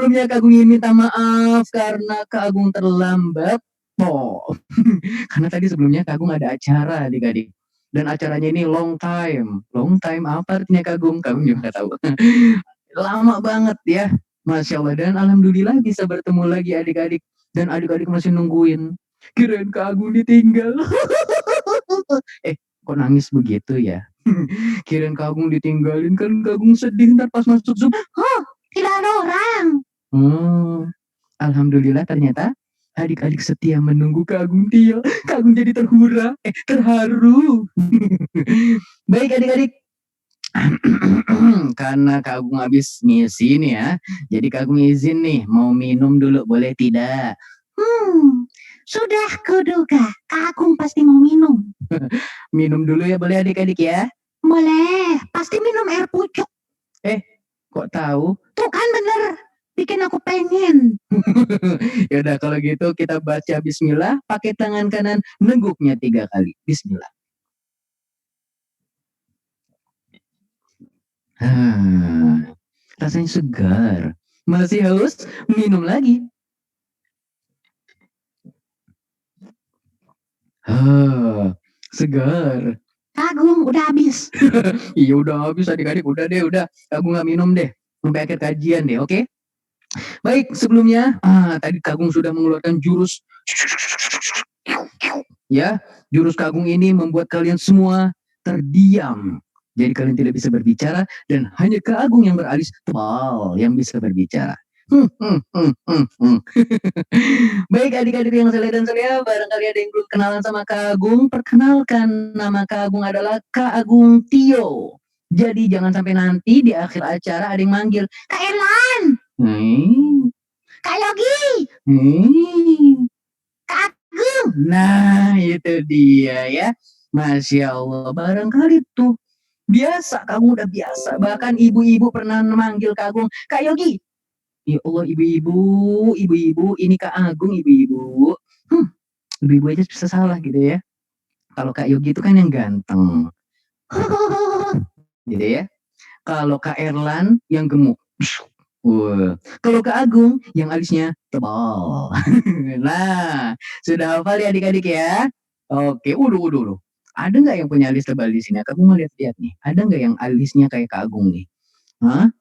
Sebelumnya Kak Agung ingin minta maaf karena Kak Agung terlambat. Oh, karena tadi sebelumnya Kak Agung ada acara adik-adik. Dan acaranya ini long time. Long time apa artinya Kak Agung? Kak Agung juga nggak tahu. Lama banget ya. Masya Allah. Dan Alhamdulillah bisa bertemu lagi adik-adik. Dan adik-adik masih nungguin. Kirain Kak Agung ditinggal. Kok nangis begitu ya? Kirain Kak Agung ditinggalin kan Kak Agung sedih ntar pas masuk Zoom. Hah, tidak ada orang. Alhamdulillah ternyata adik-adik setia menunggu Kak Agung Tio. Kak Agung jadi terharu. Baik adik-adik. Karena Kak Agung habis ngisi nih ya. Jadi Kak Agung izin nih mau minum dulu boleh tidak? Sudah kuduga, Kak Agung pasti mau minum. Minum dulu ya boleh adik-adik ya? Boleh, pasti minum air pucuk. Kok tahu? Tuh kan bener, bikin aku pengen. Yaudah kalau gitu kita baca bismillah, pakai tangan kanan, nengguknya 3 kali. Bismillah. Rasanya segar. Masih haus? Minum lagi. Segar. Agung udah habis. Iya udah habis adik-adik, udah deh, udah. Agung nggak minum deh, sampai akhir kajian deh, oke? Baik, sebelumnya tadi Kagung sudah mengeluarkan jurus. Ya, jurus Kagung ini membuat kalian semua terdiam. Jadi kalian tidak bisa berbicara dan hanya Kak Agung yang beralis tebal yang bisa berbicara. Baik adik-adik yang saleh dan saleh, barangkali ada yang belum kenalan sama Kak Agung, perkenalkan nama Kak Agung adalah Kak Agung Tio. Jadi jangan sampai nanti di akhir acara ada yang manggil, Kak Erlan, Kak Yogi, Kak Agung. Nah itu dia ya, Masya Allah, barangkali tuh biasa, kamu udah biasa. Bahkan ibu-ibu pernah memanggil Kak Agung, Kak Yogi. Ya Allah ibu-ibu, ini Kak Agung ibu-ibu. Ibu-ibu aja bisa salah gitu ya. Kalau Kak Yogi itu kan yang ganteng. Gitu ya. Kalau Kak Erlan yang gemuk. Kalau Kak Agung yang alisnya tebal. Nah, sudah hafal ya adik-adik ya? Oke, udah. Ada nggak yang punya alis tebal di sini? Aku mau lihat-lihat nih. Ada nggak yang alisnya kayak Kak Agung nih? Hah?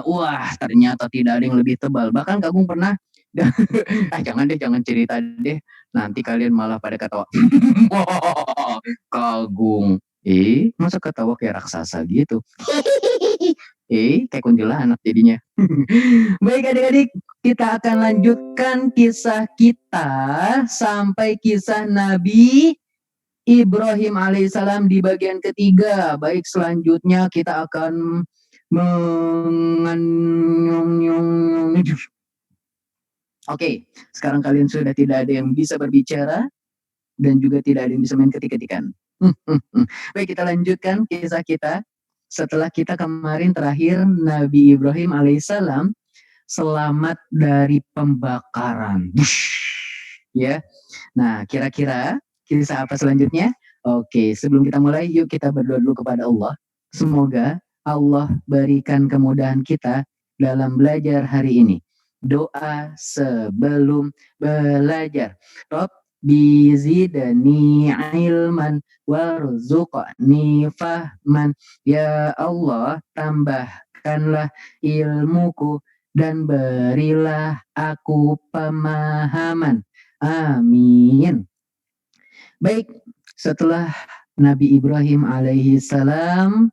Wah, ternyata tidak ada yang lebih tebal. Bahkan Kak Agung pernah, jangan cerita deh. Nanti kalian malah pada ketawa. Kak Agung, masa ketawa kayak raksasa gitu? Kayak kuntilanak jadinya. Baik adik-adik, kita akan lanjutkan kisah kita sampai kisah Nabi Ibrahim alaihissalam di bagian ketiga. Baik, selanjutnya kita akan Oke, sekarang kalian sudah tidak ada yang bisa berbicara dan juga tidak ada yang bisa main ketik-ketikan. Baik, kita lanjutkan kisah kita. Setelah kita kemarin terakhir Nabi Ibrahim alaihissalam selamat dari pembakaran. Ya. Nah, kira-kira kisah apa selanjutnya? Oke, sebelum kita mulai, yuk kita berdoa dulu kepada Allah. Semoga Allah berikan kemudahan kita dalam belajar hari ini. Doa sebelum belajar. Rabbi zidni ilman warzuqni fahman. Ya Allah, tambahkanlah ilmuku dan berilah aku pemahaman. Amin. Baik, setelah Nabi Ibrahim alaihi salam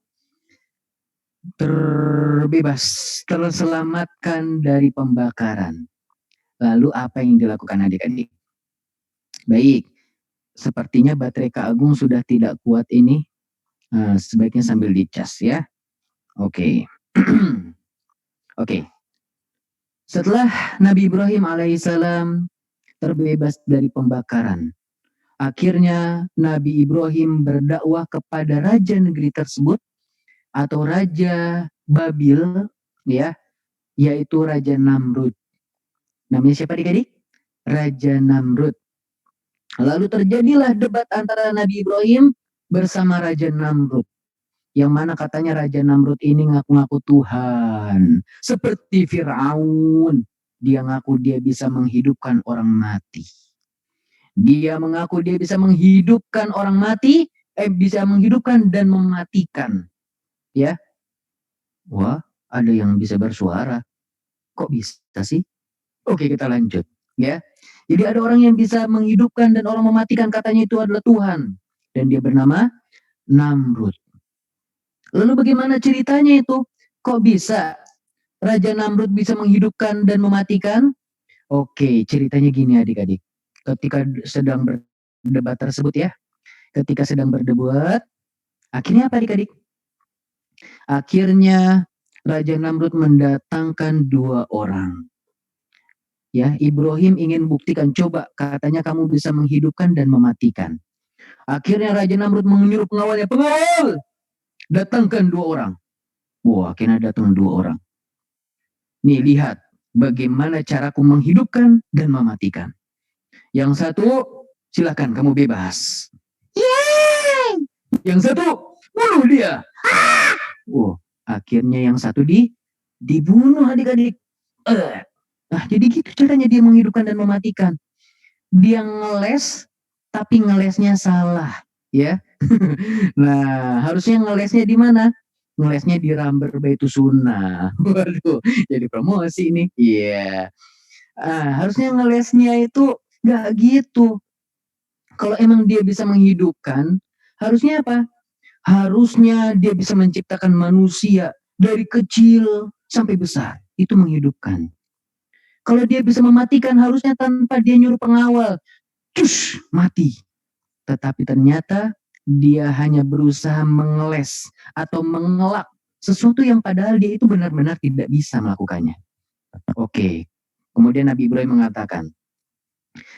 terbebas, terselamatkan dari pembakaran. Lalu apa yang dilakukan adik-adik? Baik, sepertinya baterai Kak Agung sudah tidak kuat ini. Sebaiknya sambil dicas ya. Oke. Oke. Setelah Nabi Ibrahim alaihissalam terbebas dari pembakaran, akhirnya Nabi Ibrahim berdakwah kepada raja negeri tersebut atau Raja Babil, ya, yaitu Raja Namrud. Namanya siapa adik-adik? Raja Namrud. Lalu terjadilah debat antara Nabi Ibrahim bersama Raja Namrud. Yang mana katanya Raja Namrud ini ngaku-ngaku Tuhan. Seperti Firaun. Dia ngaku dia bisa menghidupkan orang mati. Dia mengaku dia bisa menghidupkan orang mati, bisa menghidupkan dan mematikan. Ya. Wah, ada yang bisa bersuara. Kok bisa sih? Oke, kita lanjut. Ya. Jadi ada orang yang bisa menghidupkan dan orang mematikan, katanya itu adalah Tuhan. Dan dia bernama Namrud. Lalu bagaimana ceritanya itu? Kok bisa Raja Namrud bisa menghidupkan dan mematikan? Oke, ceritanya gini adik-adik. Ketika sedang berdebat tersebut ya, ketika sedang berdebat, akhirnya apa adik-adik? Akhirnya Raja Namrud mendatangkan 2 orang. Ya, Ibrahim ingin buktikan, coba katanya kamu bisa menghidupkan dan mematikan. Akhirnya Raja Namrud menyuruh pengawalnya, pengawal, datangkan 2 orang. Wah, akhirnya datang 2 orang. Nih, lihat bagaimana caraku menghidupkan dan mematikan. Yang satu, silakan kamu bebas. Yeay! Yang satu, bunuh dia. Oh, akhirnya yang satu dibunuh adik-adik. Nah, jadi gitu caranya dia menghidupkan dan mematikan. Dia ngeles, tapi ngelesnya salah, ya. Nah, harusnya ngelesnya di mana? Ngelesnya di Ramber Baitu Sunnah. Waduh, jadi promosi nih. Iya. Harusnya ngelesnya itu nggak gitu. Kalau emang dia bisa menghidupkan, harusnya apa? Harusnya dia bisa menciptakan manusia dari kecil sampai besar. Itu menghidupkan. Kalau dia bisa mematikan, harusnya tanpa dia nyuruh pengawal. Cush, mati. Tetapi ternyata dia hanya berusaha mengeles atau mengelak sesuatu yang padahal dia itu benar-benar tidak bisa melakukannya. Oke. Kemudian Nabi Ibrahim mengatakan,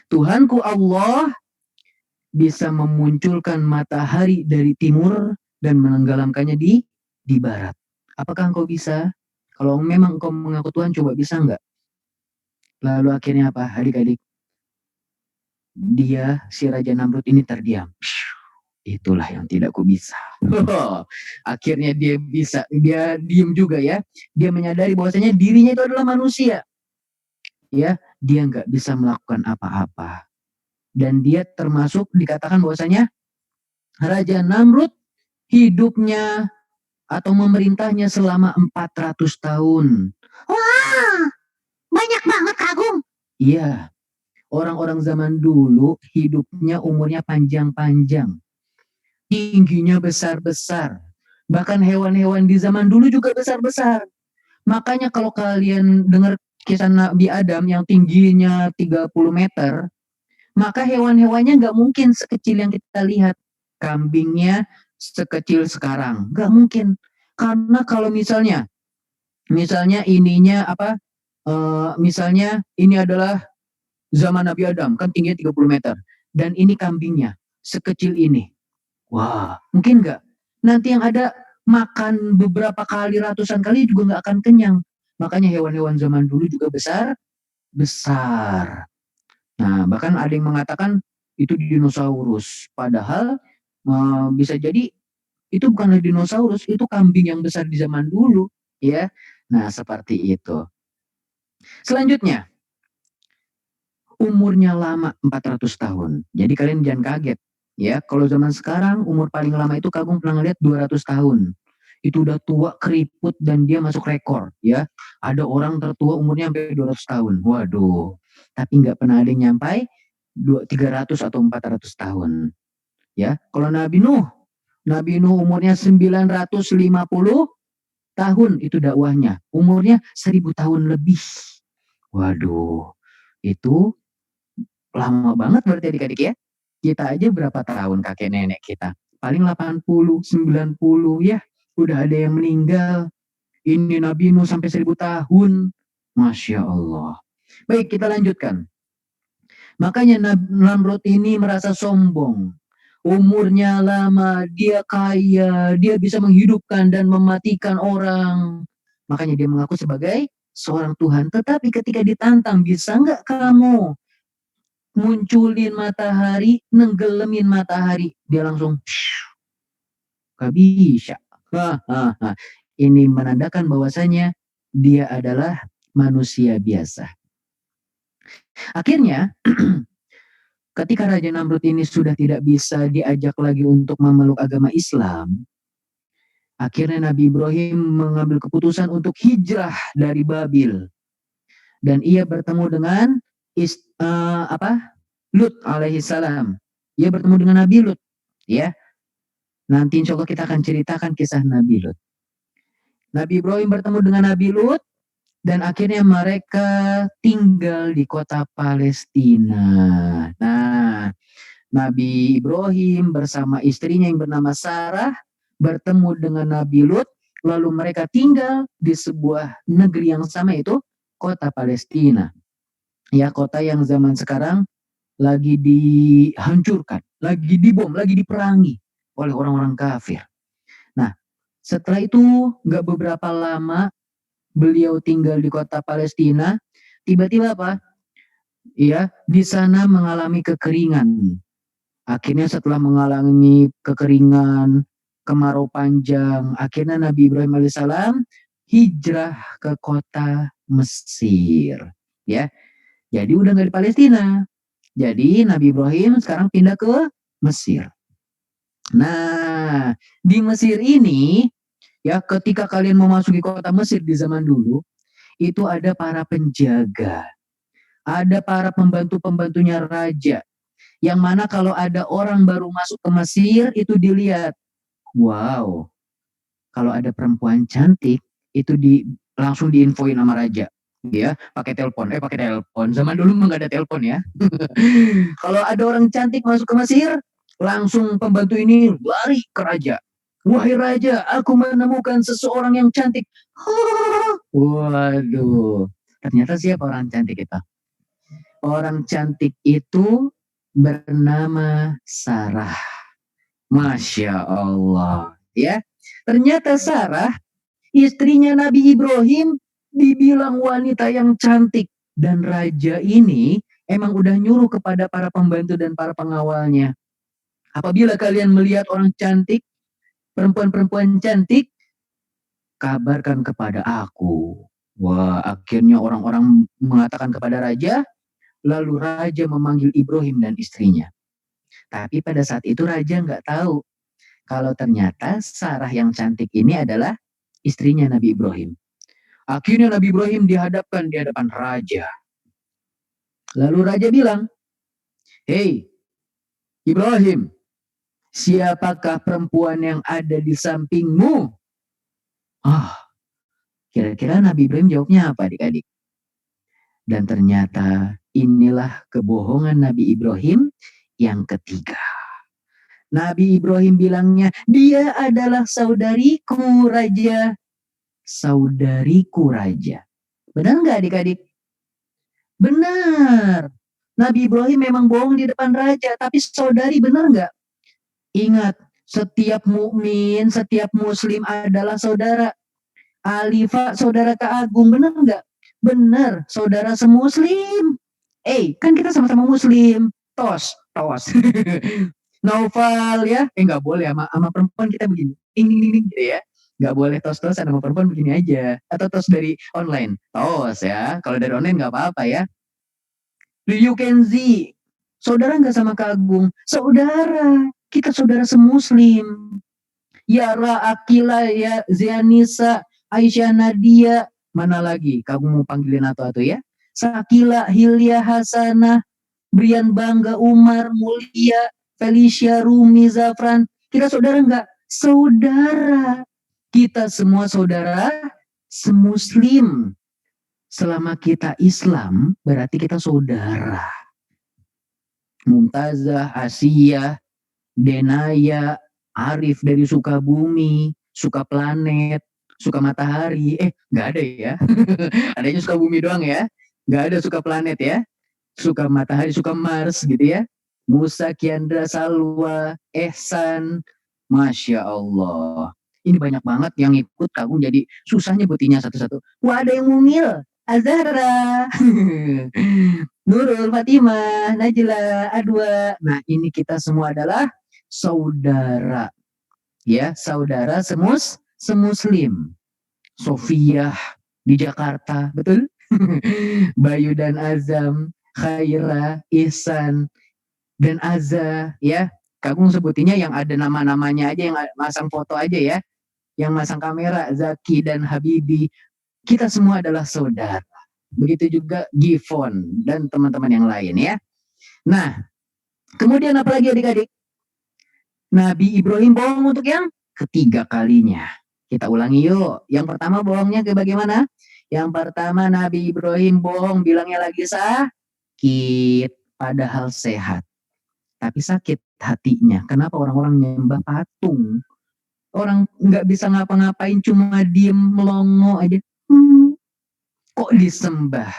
Tuhanku Allah bisa memunculkan matahari dari timur dan menenggelamkannya di barat. Apakah engkau bisa? Kalau memang engkau mengaku Tuhan, coba bisa enggak? Lalu akhirnya apa, adik-adik? Dia, si Raja Namrud ini terdiam. Itulah yang tidak ku bisa. Akhirnya dia bisa, dia diem juga ya. Dia menyadari bahwasanya dirinya itu adalah manusia. Ya, dia nggak bisa melakukan apa-apa. Dan dia termasuk dikatakan bahwasanya Raja Namrud hidupnya atau memerintahnya selama 400 tahun. Wah, banyak banget Kagum. Iya, orang-orang zaman dulu hidupnya umurnya panjang-panjang. Tingginya besar-besar. Bahkan hewan-hewan di zaman dulu juga besar-besar. Makanya kalau kalian dengar kisah Nabi Adam yang tingginya 30 meter, maka hewan-hewannya nggak mungkin sekecil yang kita lihat. Kambingnya sekecil sekarang, nggak mungkin. Karena kalau misalnya ininya apa, misalnya ini adalah zaman Nabi Adam, kan tingginya 30 meter. Dan ini kambingnya, sekecil ini. Wah, mungkin nggak? Nanti yang ada makan beberapa kali, ratusan kali juga nggak akan kenyang. Makanya hewan-hewan zaman dulu juga besar. Nah, bahkan ada yang mengatakan itu dinosaurus. Padahal bisa jadi itu bukanlah dinosaurus, itu kambing yang besar di zaman dulu, ya. Nah, seperti itu. Selanjutnya, umurnya lama 400 tahun. Jadi kalian jangan kaget, ya. Kalau zaman sekarang umur paling lama itu Kagum pernah ngeliat 200 tahun. Itu udah tua, keriput, dan dia masuk rekor, ya. Ada orang tertua umurnya sampai 200 tahun. Waduh. Tapi nggak pernah ada yang nyampai 300 atau 400 tahun. Ya, kalau Nabi Nuh umurnya 950 tahun itu dakwahnya. Umurnya 1000 tahun lebih. Waduh, itu lama banget berarti adik-adik ya. Kita aja berapa tahun kakek nenek kita? Paling 80, 90 ya. Udah ada yang meninggal. Ini Nabi Nuh sampai 1000 tahun. Masya Allah. Baik, kita lanjutkan. Makanya Namrud ini merasa sombong. Umurnya lama, dia kaya, dia bisa menghidupkan dan mematikan orang. Makanya dia mengaku sebagai seorang Tuhan. Tetapi ketika ditantang, bisa nggak kamu munculin matahari, nenggelemin matahari? Dia langsung, gak bisa. Hahaha. Ini menandakan bahwasanya dia adalah manusia biasa. Akhirnya, ketika Raja Namrud ini sudah tidak bisa diajak lagi untuk memeluk agama Islam, akhirnya Nabi Ibrahim mengambil keputusan untuk hijrah dari Babil dan ia bertemu dengan Lut alaihi salam. Ia bertemu dengan Nabi Lut, ya. Nanti insya Allah kita akan ceritakan kisah Nabi Lut. Nabi Ibrahim bertemu dengan Nabi Lut dan akhirnya mereka tinggal di kota Palestina. Nah, Nabi Ibrahim bersama istrinya yang bernama Sarah bertemu dengan Nabi Lut, lalu mereka tinggal di sebuah negeri yang sama, itu kota Palestina. Ya, kota yang zaman sekarang lagi dihancurkan, lagi dibom, lagi diperangi oleh orang-orang kafir. Nah, setelah itu nggak beberapa lama beliau tinggal di kota Palestina, tiba-tiba apa? Ya, di sana mengalami kekeringan. Akhirnya setelah mengalami kekeringan, kemarau panjang, akhirnya Nabi Ibrahim alaihissalam hijrah ke kota Mesir. Ya, jadi udah nggak di Palestina. Jadi Nabi Ibrahim sekarang pindah ke Mesir. Nah, di Mesir ini, ya, ketika kalian memasuki kota Mesir di zaman dulu, itu ada para penjaga, ada para pembantu-pembantunya raja, yang mana kalau ada orang baru masuk ke Mesir itu dilihat, wow, kalau ada perempuan cantik itu langsung diinfoin sama raja, ya, pakai telepon. Zaman dulu mah nggak ada telepon, ya. Kalau ada orang cantik masuk ke Mesir, langsung pembantu ini lari ke raja. Wahai raja, aku menemukan seseorang yang cantik. Waduh, ternyata siapa orang cantik itu? Orang cantik itu bernama Sarah. Masya Allah. Ya, ternyata Sarah, istrinya Nabi Ibrahim, dibilang wanita yang cantik. Dan raja ini emang udah nyuruh kepada para pembantu dan para pengawalnya. Apabila kalian melihat orang cantik, perempuan-perempuan cantik, kabarkan kepada aku. Wah, akhirnya orang-orang mengatakan kepada raja, lalu raja memanggil Ibrahim dan istrinya. Tapi pada saat itu raja nggak tahu kalau ternyata Sarah yang cantik ini adalah istrinya Nabi Ibrahim. Akhirnya Nabi Ibrahim dihadapkan di hadapan raja. Lalu raja bilang, "Hei, Ibrahim, siapakah perempuan yang ada di sampingmu?" Ah, kira-kira Nabi Ibrahim jawabnya apa, adik-adik? Dan ternyata inilah kebohongan Nabi Ibrahim yang ketiga. Nabi Ibrahim bilangnya, dia adalah saudariku raja. Saudariku raja. Benar nggak adik-adik? Benar. Nabi Ibrahim memang bohong di depan raja, tapi saudari, benar nggak? Ingat, setiap mukmin, setiap muslim adalah saudara. Alifa, saudara keagung, benar nggak? Benar, saudara semuslim. Kan kita sama-sama muslim. Tos, tos. Novel, ya, nggak boleh sama perempuan kita begini, ding gitu, ya, nggak boleh tos-tosan sama perempuan begini aja, atau tos dari online, tos, ya, kalau dari online nggak apa-apa, ya. You can see, saudara nggak sama Kak Agung, saudara, kita saudara semuslim. Yara, Akila, ya, Zianisa, Aisyah, Nadia, mana lagi kamu mau panggilin atau ya? Sakila, Hilya, Hasanah, Brian, Bangga, Umar, Mulia, Felicia, Rumi, Zafran. Kita saudara nggak? Saudara. Kita semua saudara semuslim. Selama kita Islam, berarti kita saudara. Mumtazah, Asia, Denaya, Arif dari Sukabumi, Suka Planet, Suka Matahari. Nggak ada, ya. Adanya Sukabumi doang, ya. Nggak ada Suka Planet, ya. Suka Matahari, Suka Mars gitu, ya. Musa, Kiandra, Salwa, Ehsan. Masya Allah. Ini banyak banget yang ikut Kak Agung, jadi susah nyebutinnya satu-satu. Wah, ada yang mungil. Azhara. Nurul, Fatimah, Najla, Adwa. Nah, ini kita semua adalah saudara. Ya, saudara semuslim. Sofia di Jakarta, betul? Bayu dan Azam, Khaira, Ihsan, dan Aza, ya. Kagung sebutinnya yang ada nama-namanya aja, yang masang foto aja ya. Yang masang kamera, Zaki dan Habibi. Kita semua adalah saudara. Begitu juga Gifon dan teman-teman yang lain ya. Nah, kemudian apa lagi adik-adik? Nabi Ibrahim bohong untuk yang ketiga kalinya. Kita ulangi yuk. Yang pertama bohongnya ke bagaimana? Yang pertama Nabi Ibrahim bohong bilangnya lagi sakit padahal sehat. Tapi sakit hatinya. Kenapa orang-orang nyembah patung? Orang nggak bisa ngapa-ngapain cuma diem melongo aja. Kok disembah?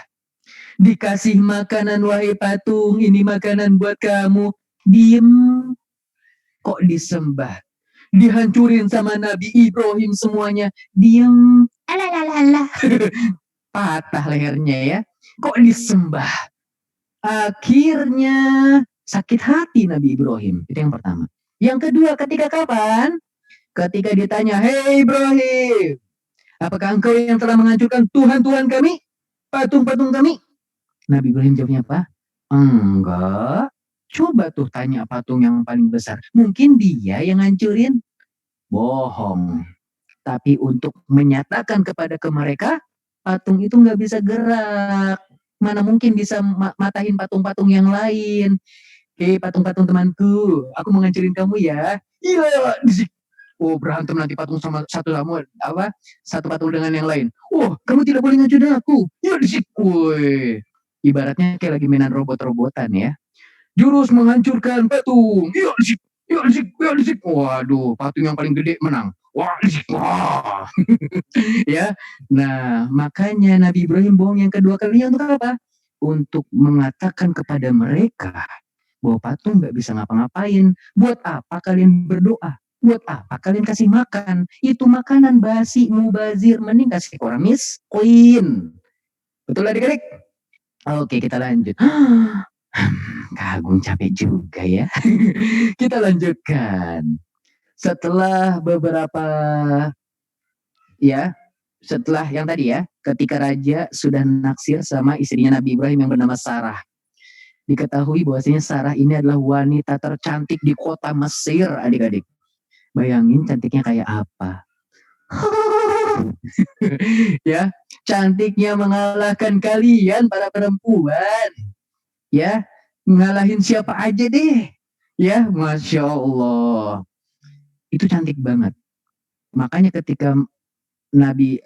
Dikasih makanan wahai patung, ini makanan buat kamu. Diem. Kok disembah? Dihancurin sama Nabi Ibrahim semuanya. Diem. Alalala. Patah lehernya ya. Kok disembah? Akhirnya sakit hati Nabi Ibrahim. Itu yang pertama. Yang kedua, ketika kapan? Ketika ditanya, "Hei Ibrahim, apakah engkau yang telah menghancurkan Tuhan-Tuhan kami? Patung-patung kami?" Nabi Ibrahim jawabnya apa? Enggak. Coba tuh tanya patung yang paling besar. Mungkin dia yang ngancurin. Bohong. Tapi untuk menyatakan kepada mereka, patung itu nggak bisa gerak. Mana mungkin bisa matahin patung-patung yang lain. Hei patung-patung temanku, aku mau ngancurin kamu ya. Iya, oh berantem nanti patung sama satu patung dengan yang lain. Oh, kamu tidak boleh ngancurin aku. Ya disik. Woi, ibaratnya kayak lagi mainan robot-robotan ya. Jurus menghancurkan patung. Ya disik, ya disik, ya disik. Waduh, patung yang paling gede menang. Wah, disik. Wah. Ya. Nah, makanya Nabi Ibrahim bohong yang kedua kalinya untuk apa? Untuk mengatakan kepada mereka bahwa patung nggak bisa ngapa-ngapain. Buat apa kalian berdoa? Buat apa kalian kasih makan? Itu makanan basi, mubazir. Mending kasih ke orang miskin. Betul adik-adik? Oke, kita lanjut. Kagum capek juga ya. Kita lanjutkan. Setelah beberapa ya, setelah yang tadi ya, ketika raja sudah naksir sama istrinya Nabi Ibrahim yang bernama Sarah. Diketahui bahwasanya Sarah ini adalah wanita tercantik di kota Mesir, adik-adik. Bayangin cantiknya kayak apa? Ya, cantiknya mengalahkan kalian para perempuan. Ya, ngalahin siapa aja deh. Ya, Masya Allah. Itu cantik banget. Makanya ketika Nabi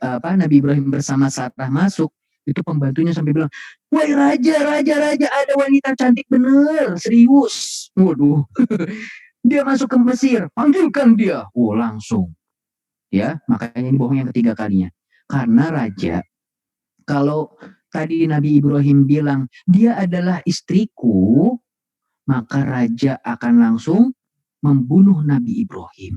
Ibrahim bersama Sarah masuk, itu pembantunya sampai bilang, "Woi raja, raja, raja, ada wanita cantik bener, serius." Waduh. Dia masuk ke Mesir, panggilkan dia. Oh, langsung. Ya, makanya ini bohong yang ketiga kalinya. Karena raja, kalau tadi Nabi Ibrahim bilang, "Dia adalah istriku," maka raja akan langsung membunuh Nabi Ibrahim.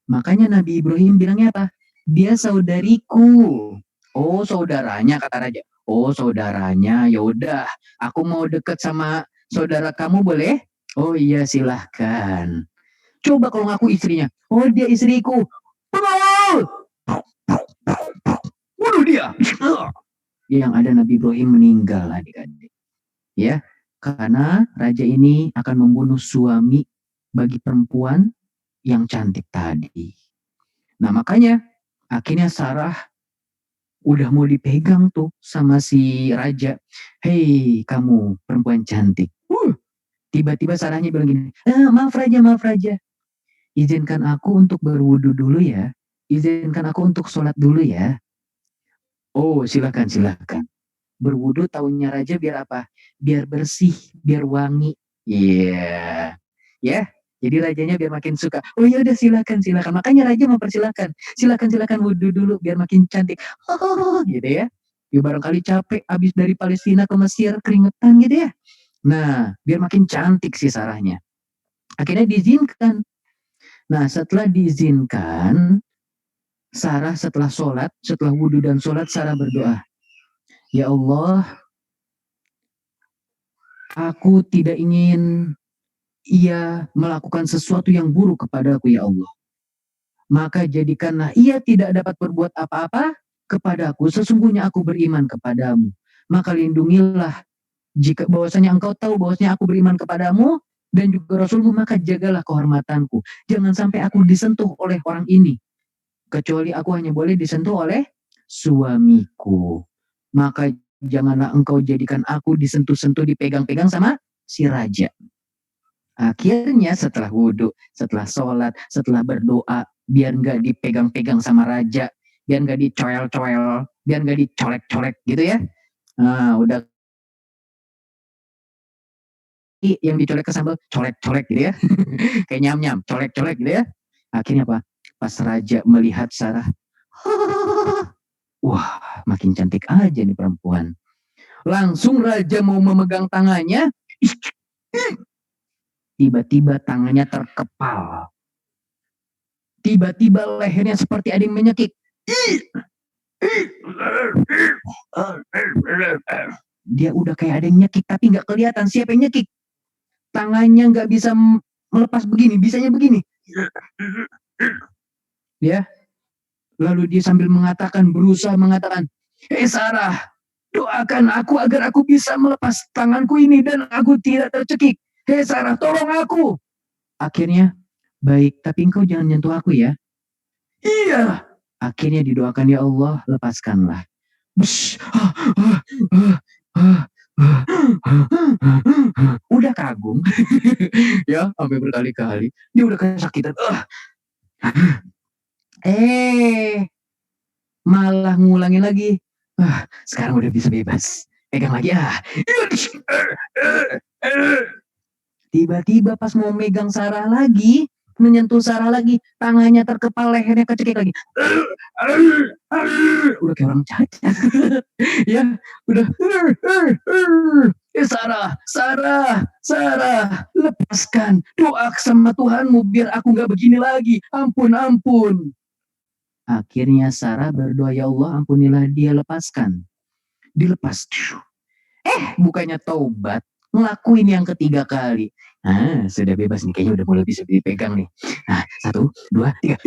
Makanya Nabi Ibrahim bilangnya apa? Dia saudariku. Oh, saudaranya kata raja. Oh, saudaranya. Ya udah, aku mau deket sama saudara kamu boleh? Oh iya, silahkan. Coba kalau ngaku istrinya. Oh, dia istriku. Bunuh dia. Yang ada Nabi Ibrahim meninggal adik-adik. Ya, karena raja ini akan membunuh suami bagi perempuan yang cantik tadi. Nah, makanya akhirnya Sarah udah mau dipegang tuh sama si raja. Hei, kamu perempuan cantik. Tiba-tiba Sarahnya bilang gini, maaf raja, maaf raja. Izinkan aku untuk berwudu dulu ya. Izinkan aku untuk sholat dulu ya. Oh, silakan, silakan. Berwudu tahunya raja biar apa? Biar bersih, biar wangi. Iya. Yeah. Ya, jadi rajanya biar makin suka. Oh ya udah silakan, silakan. Makanya raja mempersilakan. Silakan, silakan wudu dulu biar makin cantik. Oh, gitu ya. Ya barangkali capek abis dari Palestina ke Mesir keringetan gitu ya. Nah, biar makin cantik sih Sarahnya. Akhirnya diizinkan. Nah, setelah diizinkan, Sarah setelah sholat, setelah wudhu dan sholat, Sarah berdoa. Ya Allah, aku tidak ingin ia melakukan sesuatu yang buruk kepadaku ya Allah. Maka jadikanlah ia tidak dapat berbuat apa-apa kepadaku, sesungguhnya aku beriman kepadamu. Maka lindungilah jika bahwasanya engkau tahu bahwasanya aku beriman kepadamu dan juga Rasulmu, maka jagalah kehormatanku. Jangan sampai aku disentuh oleh orang ini, kecuali aku hanya boleh disentuh oleh suamiku. Maka janganlah engkau jadikan aku disentuh-sentuh, dipegang-pegang sama si raja. Akhirnya setelah wudhu, setelah sholat, setelah berdoa, biar nggak dipegang-pegang sama raja, biar nggak dicoel-coel, biar nggak dicolek-colek gitu ya. Nah, udah yang dicolek ke sambal, colek-colek gitu ya. Kayak nyam-nyam, colek-colek gitu ya. Akhirnya apa? Pas raja melihat Sarah, wah, makin cantik aja nih perempuan. Langsung raja mau memegang tangannya, tiba-tiba tangannya terkepal. Tiba-tiba lehernya seperti ada yang menyekik. Dia udah kayak ada yang nyekik, tapi nggak kelihatan siapa yang nyekik. Tangannya nggak bisa melepas begini, bisanya begini. Ya, lalu dia sambil berusaha mengatakan, "Hei Sarah, doakan aku agar aku bisa melepas tanganku ini dan aku tidak tercekik. Hei Sarah, tolong aku." Akhirnya, "Baik, tapi engkau jangan nyentuh aku ya." "Iya." Akhirnya didoakan, "Ya Allah, lepaskanlah." Bus, udah kagum. Ya, sampai berkali-kali. Dia udah kesakitan. Eh, malah ngulangin lagi. Sekarang udah bisa bebas. Pegang lagi ah. Tiba-tiba pas mau megang Sarah lagi, menyentuh Sarah lagi, tangannya terkepal, lehernya kecekik lagi. Udah kayak orang cacat. Ya, udah. Sarah, Sarah, Sarah, lepaskan. Doa sama Tuhanmu biar aku nggak begini lagi. Ampun, ampun. Akhirnya Sarah berdoa, "Ya Allah, ampunilah dia, lepaskan." Dilepas. Bukannya taubat, ngelakuin yang ketiga kali. Sudah bebas nih, kayaknya udah mulai bisa dipegang nih. Satu, dua, tiga.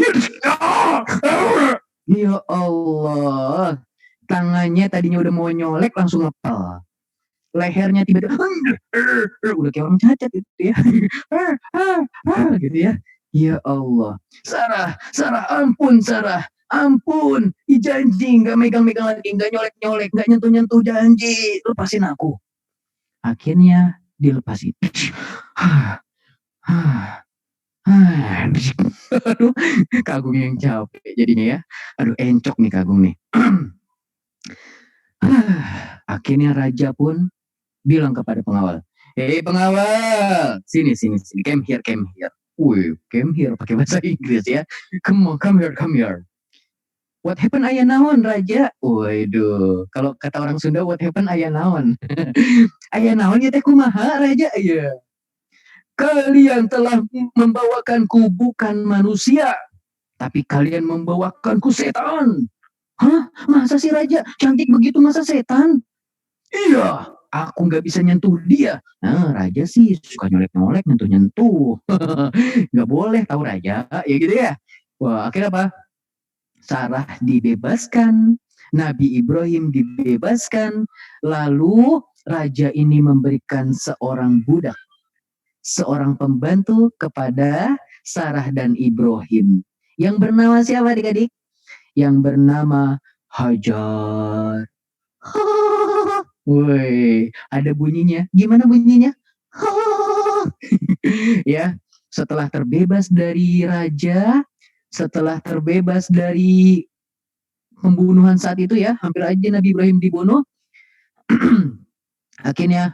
Ya Allah, tangannya tadinya udah mau nyolek langsung ngepel. Lehernya tiba-tiba udah kayak orang cacat gitu ya. Gitu ya. Ya Allah. Sarah, Sarah, ampun Sarah. Ampun, janji nggak megang-megang lagi, nggak nyolek-nyolek, nggak nyentuh-nyentuh, janji lepasin aku. Akhirnya dilepasin. Aduh, Kagung yang capek jadinya ya. Aduh, encok nih Kagung nih. Akhirnya raja pun bilang kepada pengawal, "Hei pengawal, sini, sini, sini, come here, come here." Wih, come here pakai bahasa Inggris ya. Come on, come here, come here. What happened ayah naon raja? Waduh, kalau kata orang Sunda, what happened ayah naon? Ayah naon ya teh kumaha raja? Iya. Kalian telah membawakanku bukan manusia, tapi kalian membawakanku setan. Hah? Masa sih raja? Cantik begitu masa setan? Iya, aku nggak bisa nyentuh dia. Raja sih suka nyolek-nyolek, nyentuh-nyentuh. Nggak boleh tahu raja, ya gitu ya. Wah, akhirnya apa? Sarah dibebaskan, Nabi Ibrahim dibebaskan, lalu raja ini memberikan seorang budak, seorang pembantu kepada Sarah dan Ibrahim. Yang bernama siapa adik-adik? Yang bernama Hajar. Woi, ada bunyinya. Gimana bunyinya? Ya, setelah terbebas dari raja, setelah terbebas dari pembunuhan saat itu ya, hampir aja Nabi Ibrahim dibunuh. Akhirnya,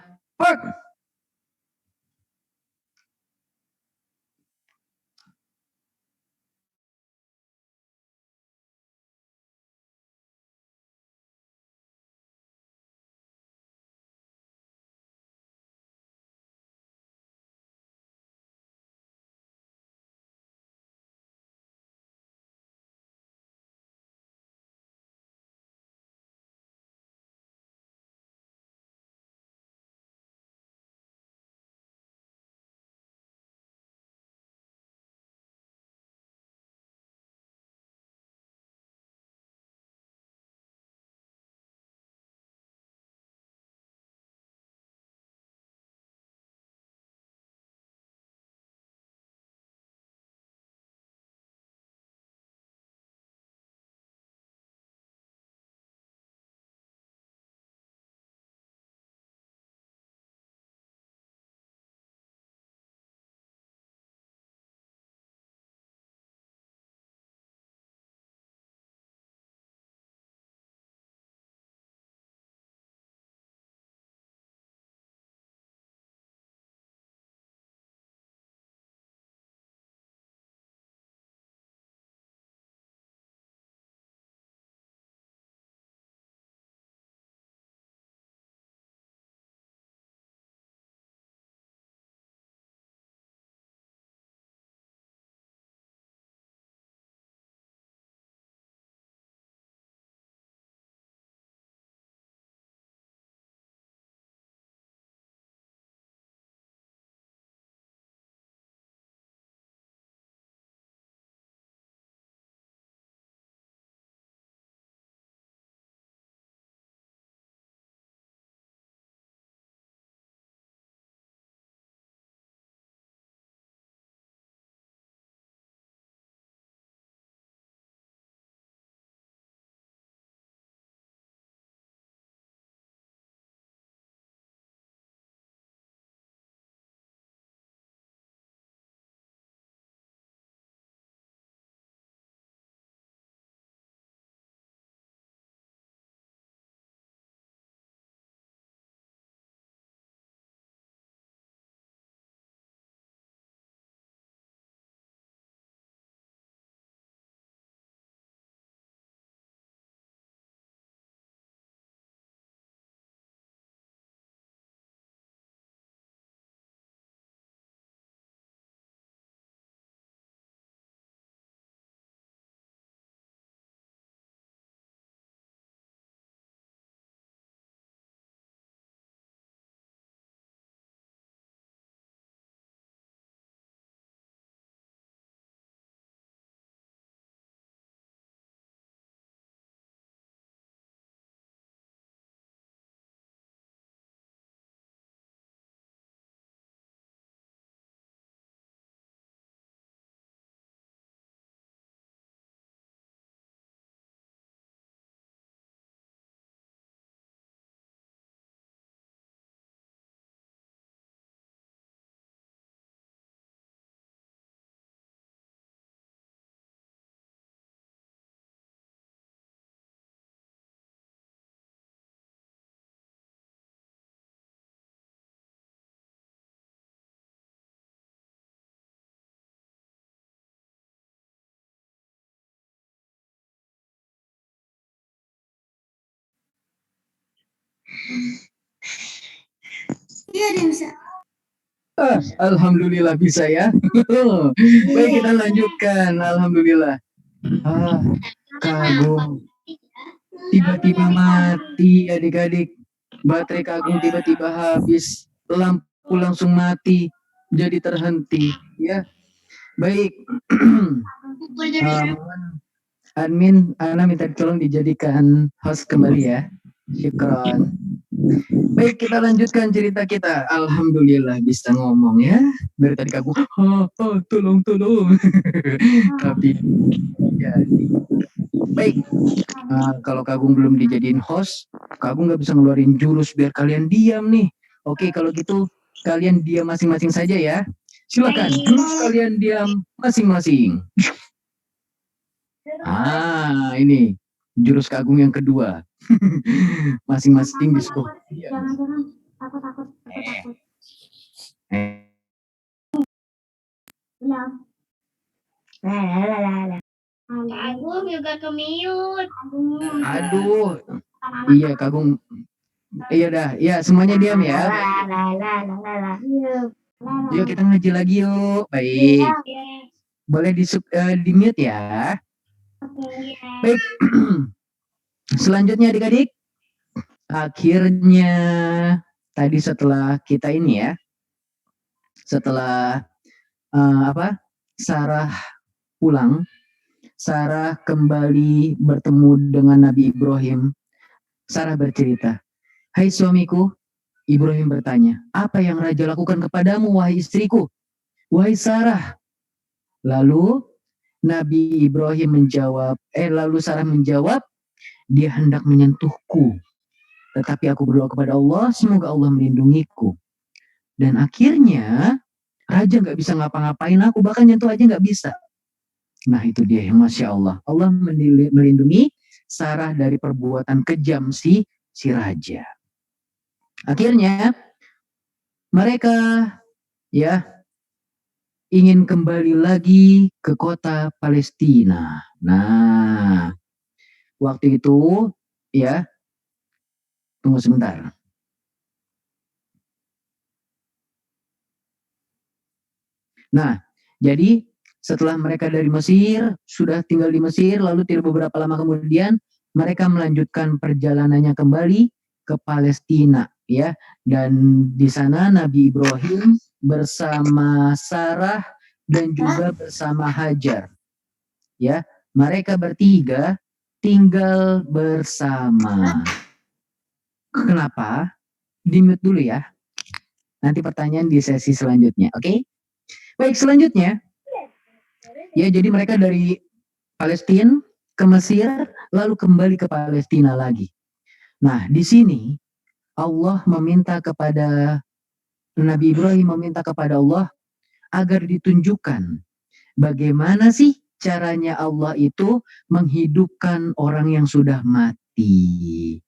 Iya dia bisa. Alhamdulillah bisa ya. Baik, kita lanjutkan. Alhamdulillah. Kagum tiba-tiba mati, adik-adik. Baterai Kagum tiba-tiba habis, lampu langsung mati, jadi terhenti. Ya, baik. Admin, Ana minta tolong dijadikan host kembali ya. Syukron. Baik, kita lanjutkan cerita kita. Alhamdulillah bisa ngomong ya. Dari tadi Kagum, tolong. Tapi jadi. Baik, kalau Kagum belum dijadiin host, Kagum nggak bisa ngeluarin jurus biar kalian diam nih. Oke, kalau gitu kalian diam masing-masing saja ya. Silakan, jurus kalian diam masing-masing. Ini jurus Kagum yang kedua. Masing-masing disuruh. Jangan, takut. Kagum juga ke-mute. Aduh. Iya, Kagum. Iya dah, ya semuanya diam ya. Yuk kita ngaji lagi yuk. Baik. Boleh di mute ya. Baik. Selanjutnya adik-adik. Akhirnya tadi setelah kita ini ya. Setelah Sarah pulang. Sarah kembali bertemu dengan Nabi Ibrahim. Sarah bercerita, "Hai suamiku." Ibrahim bertanya, "Apa yang Raja lakukan kepadamu, wahai istriku?" "Wahai Sarah." Lalu Nabi Ibrahim menjawab, lalu Sarah menjawab, "Dia hendak menyentuhku. Tetapi aku berdoa kepada Allah, semoga Allah melindungiku. Dan akhirnya Raja nggak bisa ngapa-ngapain aku, bahkan nyentuh aja nggak bisa." Nah itu dia yang Masya Allah. Allah melindungi Sarah dari perbuatan kejam si Raja. Akhirnya mereka ya ingin kembali lagi ke kota Palestina. Nah, waktu itu ya, tunggu sebentar. Nah, jadi setelah mereka dari Mesir, sudah tinggal di Mesir, lalu tidak beberapa lama kemudian mereka melanjutkan perjalanannya kembali ke Palestina, ya. Dan di sana Nabi Ibrahim bersama Sarah dan juga bersama Hajar, ya. Mereka bertiga tinggal bersama. Kenapa? Di-mute dulu ya. Nanti pertanyaan di sesi selanjutnya, oke? Baik, selanjutnya. Ya, jadi mereka dari Palestina ke Mesir, lalu kembali ke Palestina lagi. Nah, di sini Allah meminta kepada Nabi Ibrahim meminta kepada Allah agar ditunjukkan bagaimana sih caranya Allah itu menghidupkan orang yang sudah mati.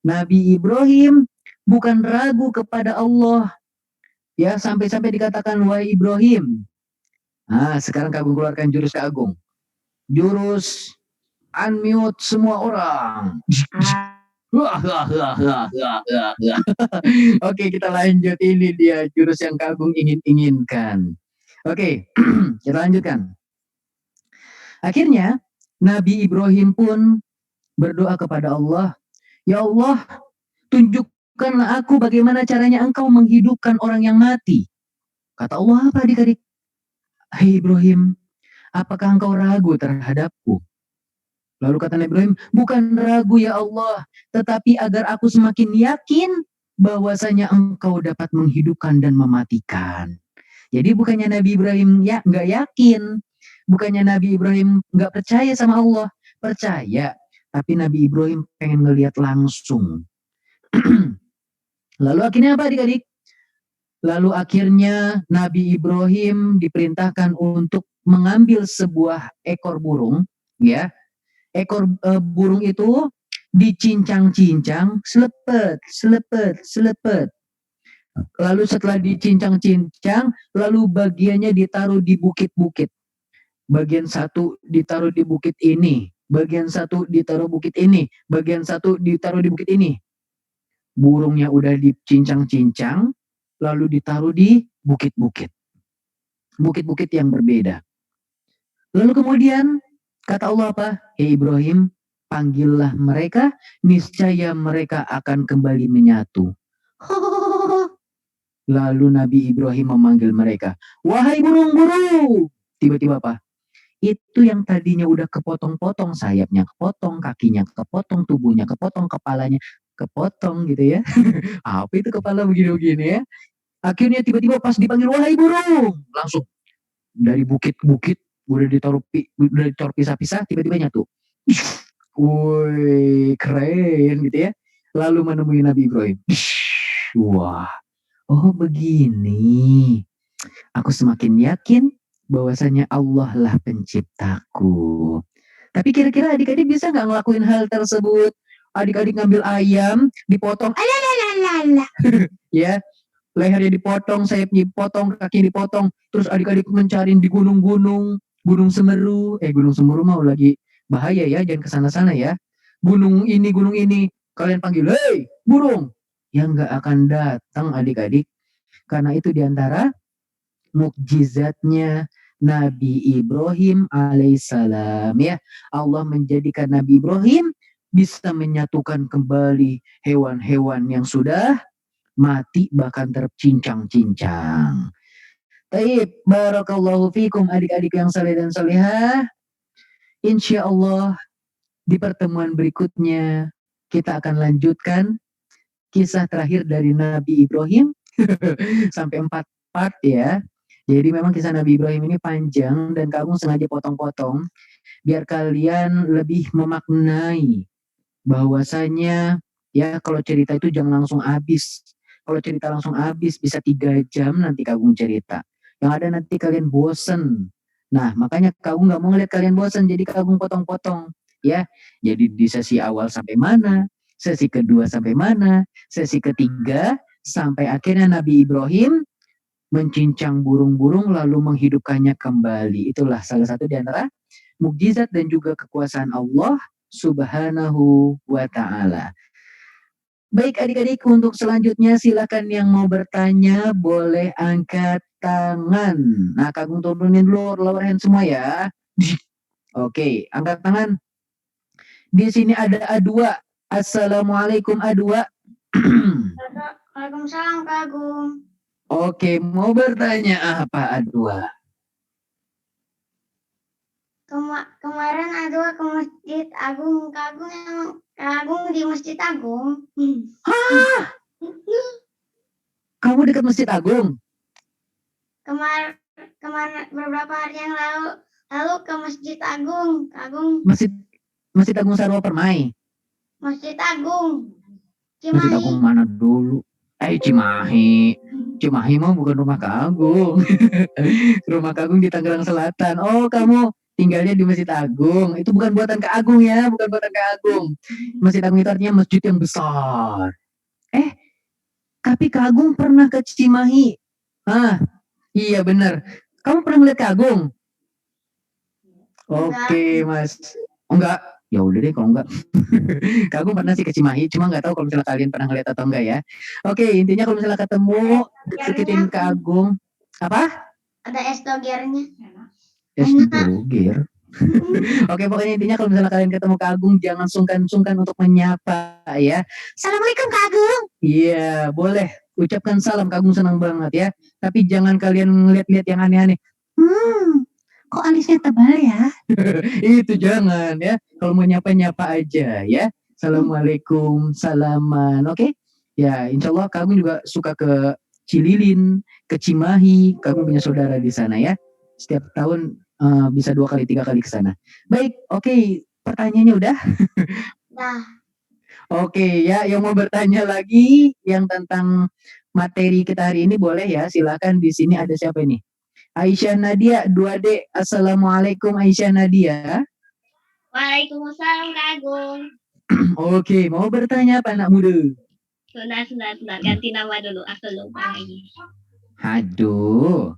Nabi Ibrahim bukan ragu kepada Allah. Ya, sampai-sampai dikatakan, "Wahai Ibrahim." Sekarang Kagum keluarkan jurus Kagum. Jurus unmute semua orang. Oke, kita lanjut. Ini dia jurus yang Kagum inginkan. Oke, kita lanjutkan. Akhirnya Nabi Ibrahim pun berdoa kepada Allah, "Ya Allah, tunjukkanlah aku bagaimana caranya Engkau menghidupkan orang yang mati." Kata Allah apa adik-adik? "Hai Ibrahim, apakah engkau ragu terhadapku?" Lalu kata Nabi Ibrahim, "Bukan ragu ya Allah, tetapi agar aku semakin yakin bahwasanya Engkau dapat menghidupkan dan mematikan." Jadi bukannya Nabi Ibrahim ya nggak yakin, bukannya Nabi Ibrahim nggak percaya sama Allah, percaya, tapi Nabi Ibrahim pengen ngelihat langsung. Lalu akhirnya apa adik-adik? Lalu akhirnya Nabi Ibrahim diperintahkan untuk mengambil sebuah ekor burung, ya. Ekor burung itu dicincang-cincang, selepet. Lalu setelah dicincang-cincang, lalu bagiannya ditaruh di bukit-bukit. Bagian satu ditaruh di bukit ini, bagian satu ditaruh bukit ini, bagian satu ditaruh di bukit ini. Burungnya udah dicincang-cincang, lalu ditaruh di bukit-bukit. Bukit-bukit yang berbeda. Lalu kemudian kata Allah apa? Hei Ibrahim, panggillah mereka, niscaya mereka akan kembali menyatu. Lalu Nabi Ibrahim memanggil mereka, wahai burung-burung. Tiba-tiba apa? Itu yang tadinya udah kepotong-potong, sayapnya kepotong, kakinya kepotong, tubuhnya kepotong, kepalanya kepotong gitu ya. Apa itu kepala begini-begini ya? Akhirnya tiba-tiba pas dipanggil wahai burung, langsung dari bukit-bukit udah ditaruh pisah-pisah, tiba-tiba nyatu. Woi, keren gitu ya. Lalu menemui Nabi Ibrahim. Wah, oh begini. Aku semakin yakin bahwasanya Allah lah penciptaku. Tapi kira-kira adik-adik bisa nggak ngelakuin hal tersebut? Adik-adik ngambil ayam, dipotong, alalalala, ya, lehernya dipotong, sayapnya dipotong, kaki dipotong, terus adik-adik mencari di gunung-gunung, Gunung Semeru, Gunung Semeru mau lagi bahaya ya, jangan kesana-sana ya. Gunung ini, kalian panggil, hei burung, yang nggak akan datang adik-adik, karena itu diantara mukjizatnya Nabi Ibrahim alaihissalam ya. Allah menjadikan Nabi Ibrahim bisa menyatukan kembali hewan-hewan yang sudah mati bahkan tercincang-cincang. Taib, barakallahu fikum adik-adik yang saleh dan salihah. Insya Allah di pertemuan berikutnya kita akan lanjutkan kisah terakhir dari Nabi Ibrahim sampai 4 part ya. Jadi memang kisah Nabi Ibrahim ini panjang dan kamu sengaja potong-potong biar kalian lebih memaknai bahwasanya ya kalau cerita itu jangan langsung habis. Kalau cerita langsung habis bisa 3 jam nanti Kagum cerita. Yang ada nanti kalian bosen. Nah makanya Kagum nggak mau ngeliat kalian bosen, jadi Kagum potong-potong ya. Jadi di sesi awal sampai mana, sesi kedua sampai mana, sesi ketiga sampai akhirnya Nabi Ibrahim mencincang burung-burung lalu menghidupkannya kembali. Itulah salah satu di antara mukjizat dan juga kekuasaan Allah Subhanahu wa taala. Baik adik-adik, untuk selanjutnya silakan yang mau bertanya boleh angkat tangan. Nah, Kagum turunin dulu lower hand semua ya. Oke, angkat tangan. Di sini ada A2. Assalamualaikum A2. Waalaikumsalam Kak Agung. Oke, mau bertanya apa A2? Kemarin Agung ke Masjid Agung, Kak Agung di Masjid Agung. Hah? Kamu dekat Masjid Agung? Kemarin beberapa hari yang lalu ke Masjid Agung, Masjid Agung Sarwa Permai. Masjid Agung. Masjid Agung mana dulu? Cimahi. Cimahi mah bukan rumah Kak Agung. Rumah Kak Agung di Tangerang Selatan. Oh, kamu tinggalnya di Masjid Agung. Itu bukan buatan Kak Agung ya, bukan buatan Kak Agung. Masjid Agung itu artinya masjid yang besar. Tapi Kak Agung pernah ke Cimahi. Iya benar. Kamu pernah ngeliat Kak Agung? Oke, Mas. Enggak. Ya udah deh kalau enggak. Kak Agung pernah sih ke Cimahi, cuma nggak tahu kalau misalnya kalian pernah ngeliat atau enggak ya. Oke, intinya kalau misalnya ketemu deketin Kak Agung. Apa? Ada es dogernya. Es doger. Oke, pokoknya intinya kalau misalnya kalian ketemu Kak Agung jangan sungkan-sungkan untuk menyapa ya. Assalamualaikum Kak Agung. Iya, boleh. Ucapkan salam, Kak Agung senang banget ya. Tapi jangan kalian ngeliat-liat yang aneh-aneh. Kok alisnya tebal ya? Itu jangan ya. Kalau mau nyapa-nyapa aja ya. Assalamualaikum, salaman. Oke? Ya, insya Allah kamu juga suka ke Cililin, ke Cimahi. Kamu punya saudara di sana ya. Setiap tahun bisa 2 kali, 3 kali ke sana. Baik, oke. Pertanyaannya udah? Nah. Oke ya, yang mau bertanya lagi yang tentang materi kita hari ini boleh ya. Silakan, di sini ada siapa ini? Aisyah Nadia 2D. Assalamualaikum Aisyah Nadia. Waalaikumsalam Kak Agung. Oke, mau bertanya apa anak muda? Sebentar, ganti nama dulu, aku lupa lagi. Aduh.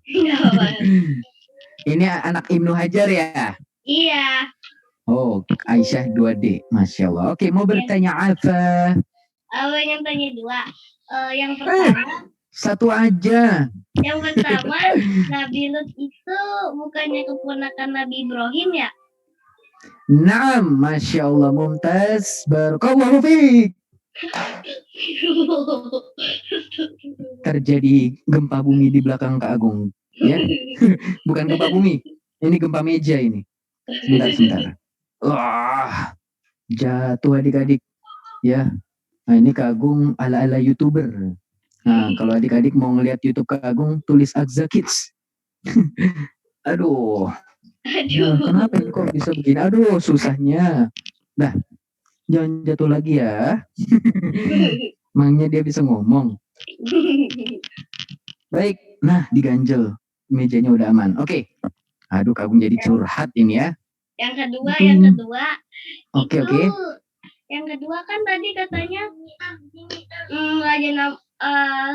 Ini anak Ibnu Hajar ya? Iya. Oh, Aisyah 2D. Masya Allah. Oke, mau bertanya apa? yang tanya dua. Yang pertama. Satu aja. Yang pertama, Nabi Lut itu bukannya keponakan Nabi Ibrahim ya? Naam, Masya Allah, mumtaz. Barakallahu fiik. Terjadi gempa bumi di belakang Kak Agung, ya. Bukan gempa bumi, ini gempa meja ini. Sebentar. Wah, jatuh adik-adik, ya. Nah, ini Kak Agung ala-ala YouTuber. Nah, kalau adik-adik mau ngelihat YouTube Kak Agung, tulis Akza Kids. Aduh. Ya, kenapa ini kok bisa begini? Aduh, susahnya. Nah, jangan jatuh lagi ya. Emangnya dia bisa ngomong. Baik, nah diganjel. Mejanya udah aman. Oke. Aduh, Kak Agung jadi curhat ini ya. Yang kedua. Oke. Yang kedua kan tadi katanya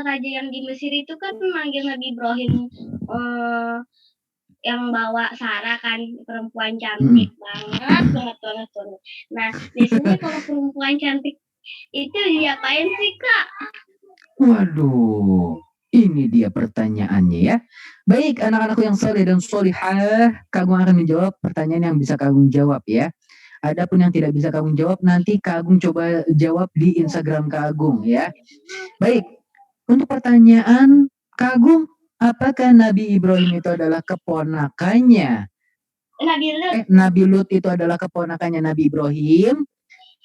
raja yang di Mesir itu kan manggil Nabi Ibrahim yang bawa Sarah kan, perempuan cantik banget. Nah, biasanya kalau perempuan cantik itu diapain sih, Kak? Waduh, ini dia pertanyaannya ya. Baik, anak-anakku yang soleh dan solihah, Kak Agung akan menjawab pertanyaan yang bisa Kak Agung jawab ya. Adapun yang tidak bisa Kak Agung jawab, nanti Kak Agung coba jawab di Instagram Kak Agung ya. Baik, untuk pertanyaan Kak Agung, apakah Nabi Ibrahim itu adalah keponakannya? Nabi Lut itu adalah keponakannya Nabi Ibrahim.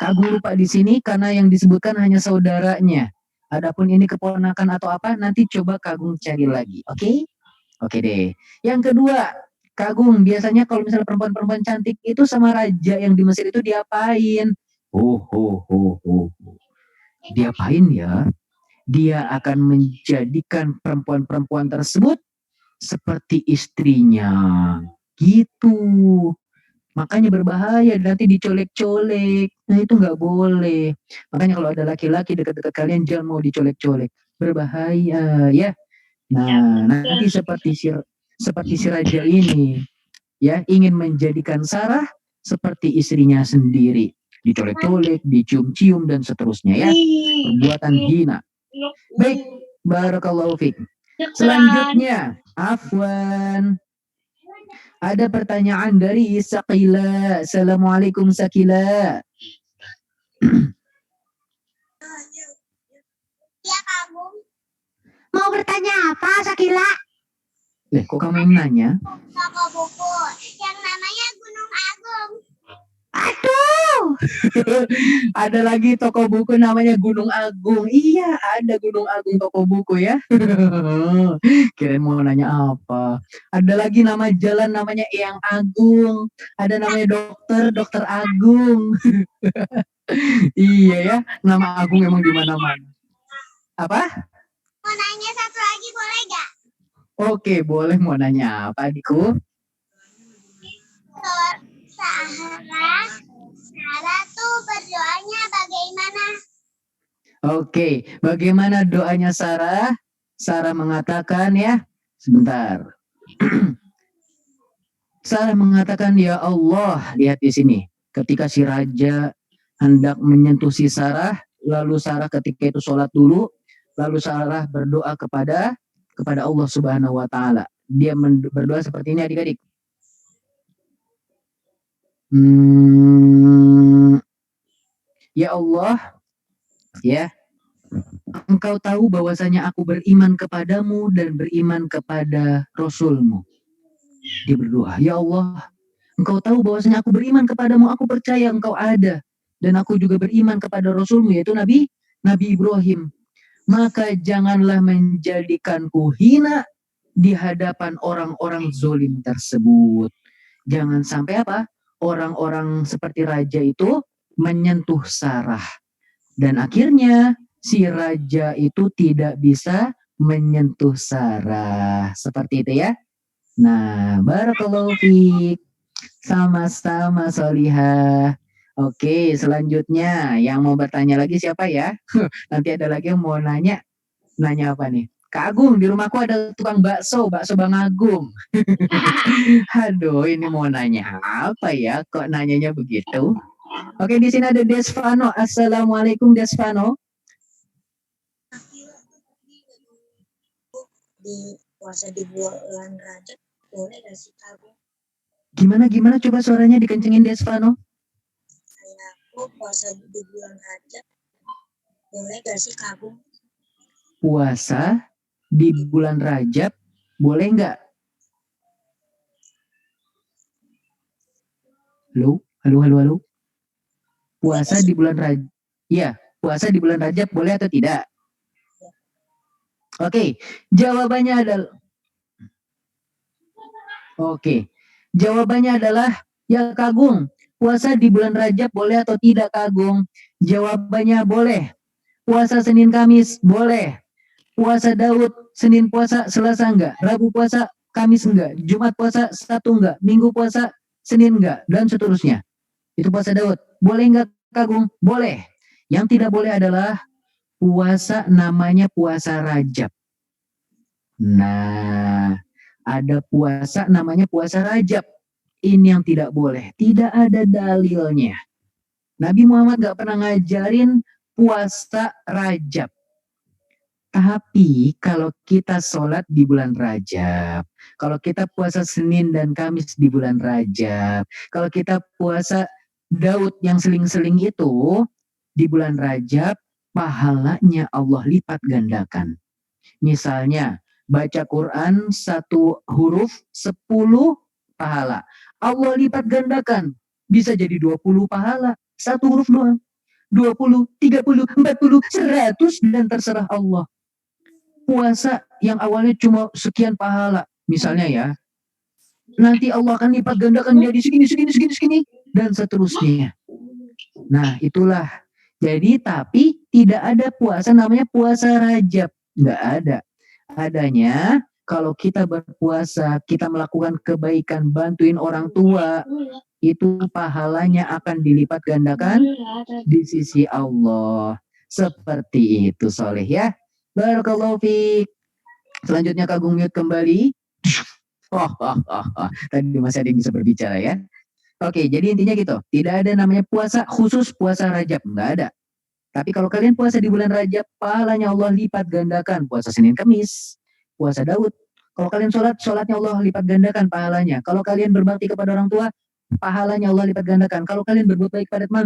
Kak Agung lupa di sini karena yang disebutkan hanya saudaranya. Adapun ini keponakan atau apa, nanti coba Kak Agung cari lagi, oke? Oke deh. Yang kedua, Kak Agung, biasanya kalau misalnya perempuan-perempuan cantik itu sama raja yang di Mesir itu diapain? Diapain ya? Dia akan menjadikan perempuan-perempuan tersebut seperti istrinya. Gitu. Makanya berbahaya, nanti dicolek-colek. Nah itu nggak boleh. Makanya kalau ada laki-laki dekat-dekat kalian, jangan mau dicolek-colek. Berbahaya ya. Nah nanti seperti si raja ini, ya, ingin menjadikan Sarah seperti istrinya sendiri. Dicolek-colek, dicium-cium, dan seterusnya ya. Perbuatan hina. Baik, barakallahu fiik. Selanjutnya, afwan. Ada pertanyaan dari Sakila. Assalamualaikum Sakila. Ya, kamu. Mau bertanya apa, Sakila? Kok kamu yang nanya? Toko buku yang namanya Gunung Agung. Aduh. Ada lagi toko buku namanya Gunung Agung. Iya, ada Gunung Agung toko buku ya. Kirain mau nanya apa. Ada lagi nama jalan namanya Eyang Agung. Ada namanya Dokter Agung. Iya ya, nama Agung emang di mana-mana. Apa? Mau nanya satu lagi boleh gak? Oke, boleh. Mau nanya apa, adikku? Sarah tuh berdoanya bagaimana? Oke, bagaimana doanya Sarah? Sarah mengatakan ya, sebentar. Sarah mengatakan, ya Allah, lihat di sini. Ketika si raja hendak menyentuh si Sarah, lalu Sarah ketika itu sholat dulu, lalu Sarah berdoa kepada Allah Subhanahu wa Ta'ala. Dia berdoa seperti ini, adik-adik. Ya Allah, ya, Engkau tahu bahwasanya aku beriman kepadamu dan beriman kepada Rasulmu. Dia berdoa, ya Allah, Engkau tahu bahwasanya aku beriman kepadamu, aku percaya Engkau ada, dan aku juga beriman kepada Rasulmu, yaitu Nabi Ibrahim. Maka janganlah menjadikanku hina di hadapan orang-orang zolim tersebut. Jangan sampai apa? Orang-orang seperti raja itu menyentuh Sarah. Dan akhirnya si raja itu tidak bisa menyentuh Sarah. Seperti itu ya. Nah, barakallahu fiik. Sama-sama solihah. Oke, selanjutnya yang mau bertanya lagi siapa ya? Nanti ada lagi yang mau nanya. Nanya apa nih? Kak Agung, di rumahku ada tukang bakso Bang Agung. Aduh, ini mau nanya apa ya? Kok nanyanya begitu? Oke, di sini ada Desvano. Assalamualaikum Desvano. puasa di bulan Rajab boleh gak sih Kak Agung? Gimana coba suaranya dikencengin Desvano. Aku puasa di bulan Rajab boleh gak sih Kak Agung? Puasa di bulan Rajab boleh nggak? Halo. Puasa di bulan Rajab. Iya, puasa di bulan Rajab boleh atau tidak? Oke, jawabannya adalah jawabannya adalah ya Kagung. Puasa di bulan Rajab boleh atau tidak Kagung? Jawabannya boleh. Puasa Senin Kamis boleh. Puasa Daud, Senin puasa, Selasa enggak, Rabu puasa, Kamis enggak, Jumat puasa, Sabtu enggak, Minggu puasa, Senin enggak, dan seterusnya. Itu puasa Daud. Boleh enggak Kagung? Boleh. Yang tidak boleh adalah puasa namanya puasa Rajab. Nah, ada puasa namanya puasa Rajab. Ini yang tidak boleh. Tidak ada dalilnya. Nabi Muhammad gak pernah ngajarin puasa Rajab. Tapi kalau kita sholat di bulan Rajab, kalau kita puasa Senin dan Kamis di bulan Rajab, kalau kita puasa Daud yang seling-seling itu di bulan Rajab, pahalanya Allah lipat gandakan. Misalnya, baca Quran 1 huruf 10 pahala. Allah lipat gandakan. Bisa jadi 20 pahala. 1 huruf doang. 20, 30, 40, 100 dan terserah Allah. Puasa yang awalnya cuma sekian pahala, misalnya ya, nanti Allah akan lipat gandakan jadi segini, dan seterusnya. Nah, itulah. Jadi, tapi tidak ada puasa namanya puasa Rajab. Nggak ada. Adanya, kalau kita berpuasa, kita melakukan kebaikan, bantuin orang tua, itu pahalanya akan dilipat gandakan di sisi Allah. Seperti itu, Soleh ya. Barakallahu fiik. Selanjutnya Kak Agung mute kembali. Tadi masih ada yang bisa berbicara ya. Oke, jadi intinya gitu. Tidak ada namanya puasa khusus puasa Rajab. Nggak ada. Tapi kalau kalian puasa di bulan Rajab, pahalanya Allah lipat gandakan. Puasa Senin Kamis, puasa Daud. Kalau kalian sholatnya Allah lipat gandakan pahalanya. Kalau kalian berbakti kepada orang tua, pahalanya Allah lipat gandakan. Kalau kalian berbuat baik pada teman,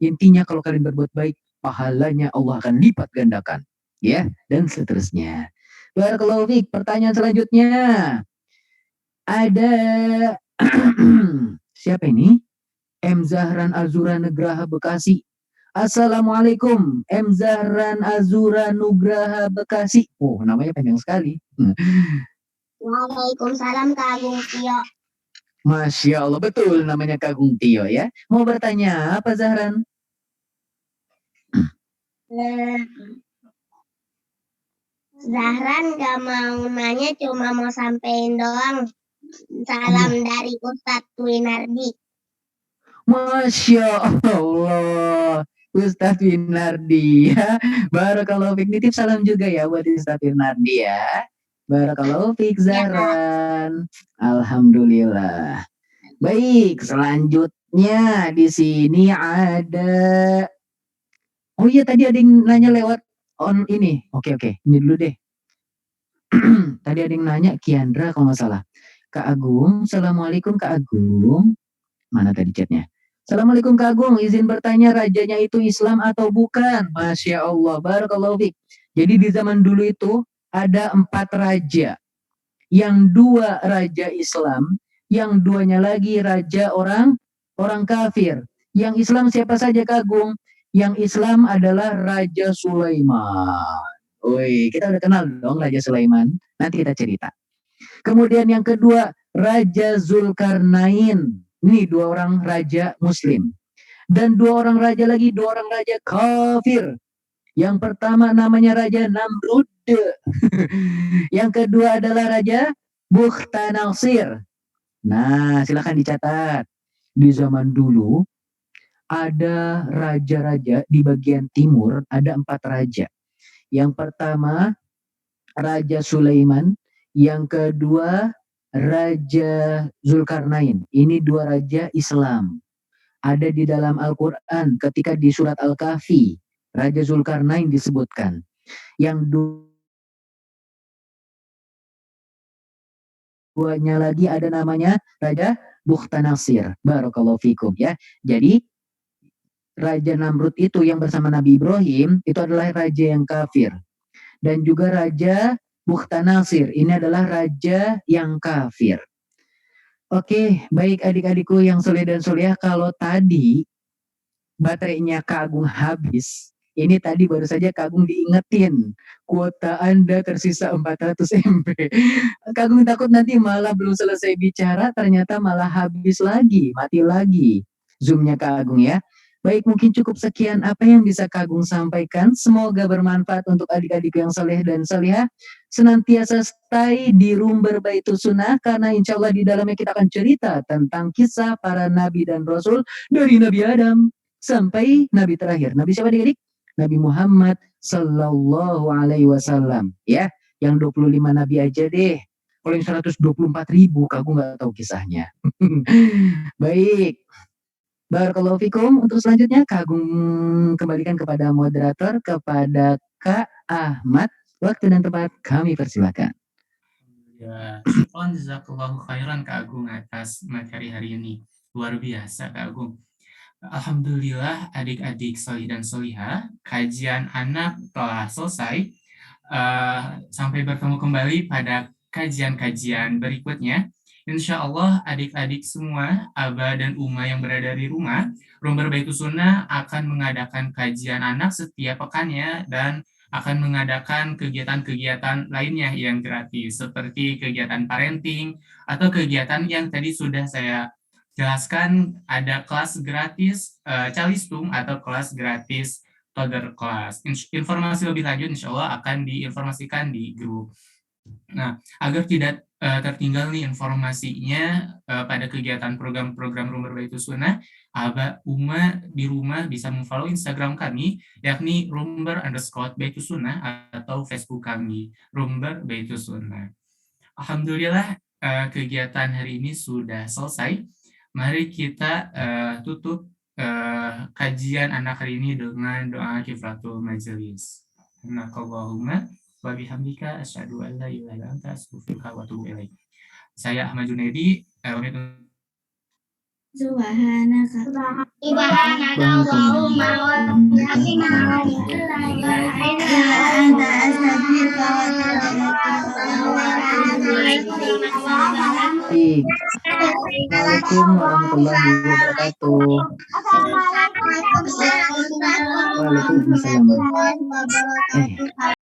intinya kalau kalian berbuat baik, pahalanya Allah akan lipat gandakan. Ya, dan seterusnya. Barakallahu fiik. Pertanyaan selanjutnya. Ada siapa ini? M. Zahran Azura Nugraha Bekasi. Assalamualaikum, M. Zahran Azura Nugraha Bekasi. Oh, namanya panjang sekali. Waalaikumsalam Kak Agung Tio. Masya Allah, betul namanya Kak Agung Tio ya. Mau bertanya apa Zahran? Zahran gak mau nanya, cuma mau sampein doang. Salam dari Ustadz Winardi. Masya Allah, Ustadz Winardi ya. Barakallahu fiik. Nitip salam juga ya buat Ustadz Winardi ya. Barakallahu fiik Zahran. Alhamdulillah. Baik, selanjutnya di sini ada. Oh iya, tadi ada yang nanya lewat on ini. Oke, ini dulu deh. Tadi ada yang nanya Kiandra kalau nggak salah. Kak Agung, Assalamualaikum Kak Agung. Mana tadi chatnya? Assalamualaikum Kak Agung, izin bertanya rajanya itu Islam atau bukan? Masya Allah, barakallahu fiik. Jadi di zaman dulu itu ada 4 raja. Yang 2 raja Islam, yang 2-nya lagi raja orang kafir. Yang Islam siapa saja Kak Agung? Yang Islam adalah Raja Sulaiman. Woi, kita udah kenal dong Raja Sulaiman. Nanti kita cerita. Kemudian yang kedua, Raja Zulkarnain. Ini 2 orang raja muslim. Dan 2 orang raja lagi, 2 orang raja kafir. Yang pertama namanya Raja Namrud. Yang kedua adalah Raja Bukhtanasir. Nah, silakan dicatat. Di zaman dulu, ada raja-raja di bagian timur, ada 4 raja. Yang pertama, Raja Sulaiman. Yang kedua, Raja Zulkarnain. Ini 2 raja Islam. Ada di dalam Al-Quran ketika di surat Al-Kahfi. Raja Zulkarnain disebutkan. Yang keduanya lagi ada namanya Raja Bukhtanasir. Barakallahu fikum ya. Jadi Raja Namrud itu yang bersama Nabi Ibrahim itu adalah raja yang kafir. Dan juga Raja Bukhtanasir ini adalah raja yang kafir. Oke, baik adik-adikku yang soleh dan solehah, kalau tadi baterainya Kak Agung habis, ini tadi baru saja Kak Agung diingetin, kuota Anda tersisa 400 MB. Kak Agung takut nanti malah belum selesai bicara, ternyata malah habis lagi, mati lagi Zoom-nya Kak Agung ya. Baik, mungkin cukup sekian apa yang bisa Kak Agung sampaikan. Semoga bermanfaat untuk adik-adik yang soleh dan solehah. Senantiasa stay di Rumber Baitus Sunnah, karena insya Allah di dalamnya kita akan cerita tentang kisah para nabi dan rasul dari Nabi Adam sampai nabi terakhir. Nabi siapa adik-adik? Nabi Muhammad Sallallahu Alaihi Wasallam. Ya, yang 25 nabi aja deh. Kalau yang 124.000, Kak Agung nggak tahu kisahnya. Baik. Barakallahu fikum. Untuk selanjutnya Kak Agung kembalikan kepada moderator, kepada Kak Ahmad. Waktu dan tempat kami persilakan. Ya, syukran jazakallahu khairan Kak Agung atas materi hari ini. Luar biasa Kak Agung. Alhamdulillah adik-adik solih dan solihah, kajian anak telah selesai. Sampai bertemu kembali pada kajian-kajian berikutnya. Insya Allah adik-adik semua, Aba dan Uma yang berada di rumah, Rumber Baitus Sunnah akan mengadakan kajian anak setiap pekannya dan akan mengadakan kegiatan-kegiatan lainnya yang gratis, seperti kegiatan parenting atau kegiatan yang tadi sudah saya jelaskan, ada kelas gratis Calistung atau kelas gratis Toddler Class. Informasi lebih lanjut insya Allah akan diinformasikan di grup. Nah, agar tidak tertinggal nih informasinya pada kegiatan program-program Rumber Baitus Sunnah, Aba Uma di rumah bisa memfollow Instagram kami, yakni rumber_baitus sunnah, atau Facebook kami, Rumber Baitus Sunnah. Alhamdulillah kegiatan hari ini sudah selesai. Mari kita tutup kajian anak hari ini dengan doa kifaratul majelis. Subhanakallahumma wa bihamdika asyhadu an la ilaha illa anta astaghfiruka wa atubu ilaik. Saya Ahmad Junaidi, pamit. Subhanaka Allahumma wa bihamdika anta astaghfiruka wa atubu ilaik. Assalamualaikum warahmatullahi wabarakatuh. Assalamualaikum warahmatullahi Waalaikumsalam. wabarakatuh.